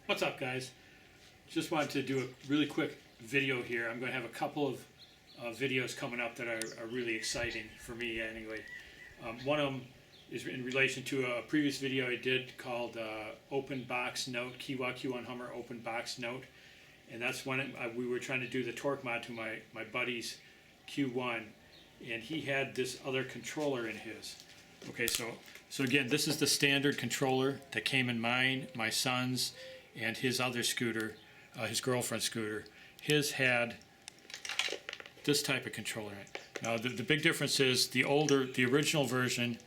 What's up, guys? Just wanted to do a really quick video here. I'm going to have a couple of videos coming up that are really exciting for me anyway. One of them is in relation to a previous video I did called Open Box Note, Qiewa Q1 Hummer Open Box Note. And that's when we were trying to do the torque mod to my buddy's Q1. And he had this other controller in his. Okay, so again, this is the standard controller that came in mine, my son's, and his other scooter, his girlfriend's scooter. His had this type of controller in it. Now the big difference is the original version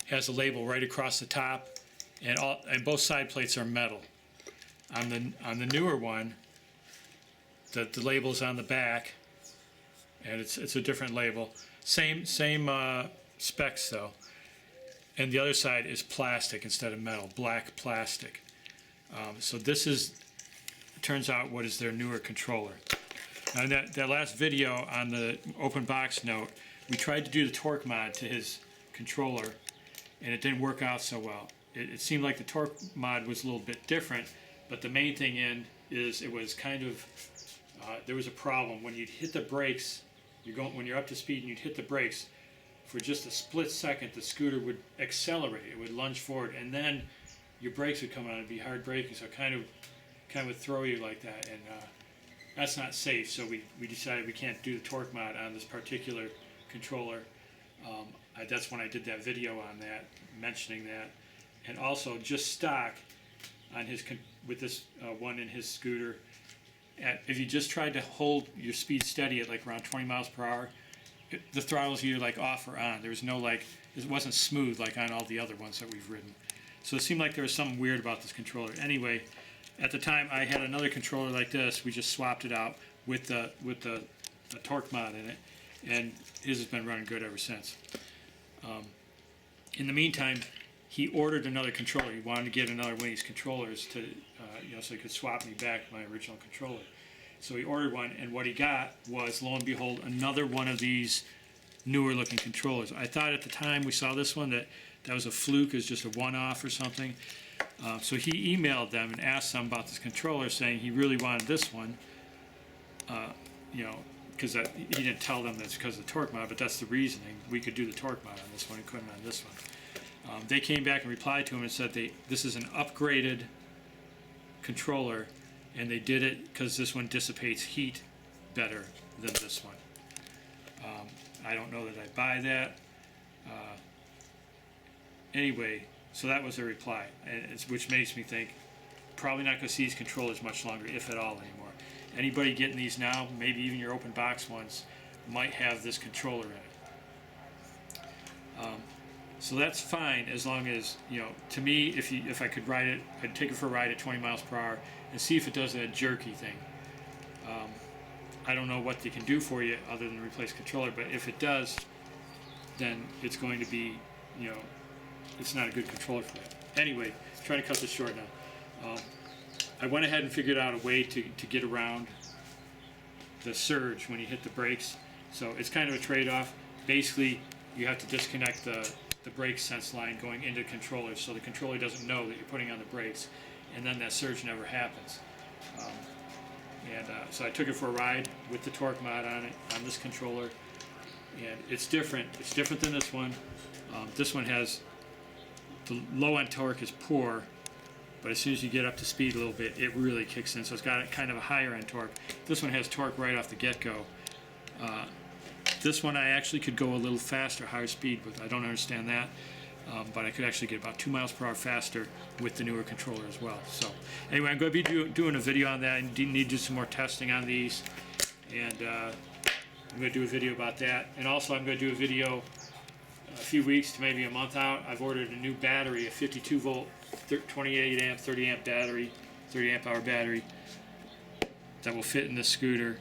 has a label right across the top, and both side plates are metal. On the newer one, the label's on the back, and it's a different label. Same specs though. And the other side is plastic instead of metal, black plastic. So this turns out what is their newer controller. Now in that last video on the open box note, we tried to do the torque mod to his controller, and it didn't work out so well. It seemed like the torque mod was a little bit different, but the main thing is it was kind of, there was a problem. When you'd hit the brakes, when you're up to speed and you'd hit the brakes, for just a split second the scooter would accelerate, it would lunge forward, and then your brakes would come on. It'd be hard braking, so it kind of would throw you like that, and that's not safe. So we decided we can't do the torque mod on this particular controller. That's when I did that video on that, mentioning that, and also just stock on with this one in his scooter. If you just tried to hold your speed steady at like around 20 miles per hour, the throttle's either like off or on. There was no it wasn't smooth like on all the other ones that we've ridden. So it seemed like there was something weird about this controller. Anyway, at the time I had another controller like this. We just swapped it out with the torque mod in it, and his has been running good ever since. In the meantime, he ordered another controller. He wanted to get another one of these controllers to, so he could swap me back my original controller. So he ordered one, and what he got was, lo and behold, another one of these newer looking controllers. I thought at the time we saw this one that was a fluke, it was just a one-off or something. So he emailed them and asked them about this controller, saying he really wanted this one, because he didn't tell them that's because of the torque mod, but that's the reasoning. We could do the torque mod on this one, he couldn't on this one. They came back and replied to him and said this is an upgraded controller, and they did it because this one dissipates heat better than this one. I don't know that I buy that. Anyway, so that was a reply, which makes me think probably not going to see these controllers much longer, if at all, anymore. Anybody getting these now, maybe even your open box ones, might have this controller in it. So that's fine, as long as, to me, if I could ride it, I'd take it for a ride at 20 miles per hour and see if it does that jerky thing. I don't know what they can do for you other than replace controller, but if it does, then it's going to be, it's not a good controller for that. Anyway, trying to cut this short now. I went ahead and figured out a way to get around the surge when you hit the brakes. So it's kind of a trade-off. Basically, you have to disconnect the brake sense line going into the controller, so the controller doesn't know that you're putting on the brakes, and then that surge never happens. So I took it for a ride with the torque mod on it, on this controller, and it's different. It's different than this one. This one has, the low end torque is poor, but as soon as you get up to speed a little bit, it really kicks in. So it's got kind of a higher end torque. This one has torque right off the get-go. This one I actually could go a little faster, higher speed with. I don't understand that, but I could actually get about 2 miles per hour faster with the newer controller as well. So anyway, I'm going to be doing a video on that. I need to do some more testing on these, and I'm going to do a video about that. And also I'm going to do a video a few weeks to maybe a month out. I've ordered a new battery, a 52 volt 28 amp 30 amp battery, 30 amp hour battery that will fit in this scooter,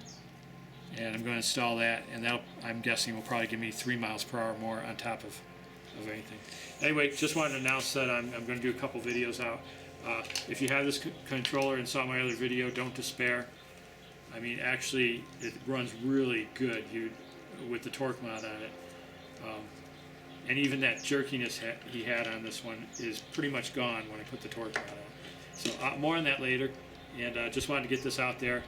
and I'm going to install that, and that, I'm guessing, will probably give me 3 miles per hour more on top of anything. Anyway, just wanted to announce that I'm going to do a couple videos out. If you have this controller and saw my other video, don't despair. I mean, actually, it runs really good with the torque mod on it. And even that jerkiness he had on this one is pretty much gone when I put the torque mod on. So more on that later, and just wanted to get this out there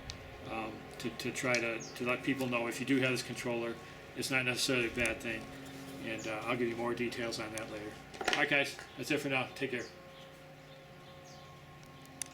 to try to let people know if you do have this controller, it's not necessarily a bad thing, and I'll give you more details on that later. Alright guys, that's it for now. Take care.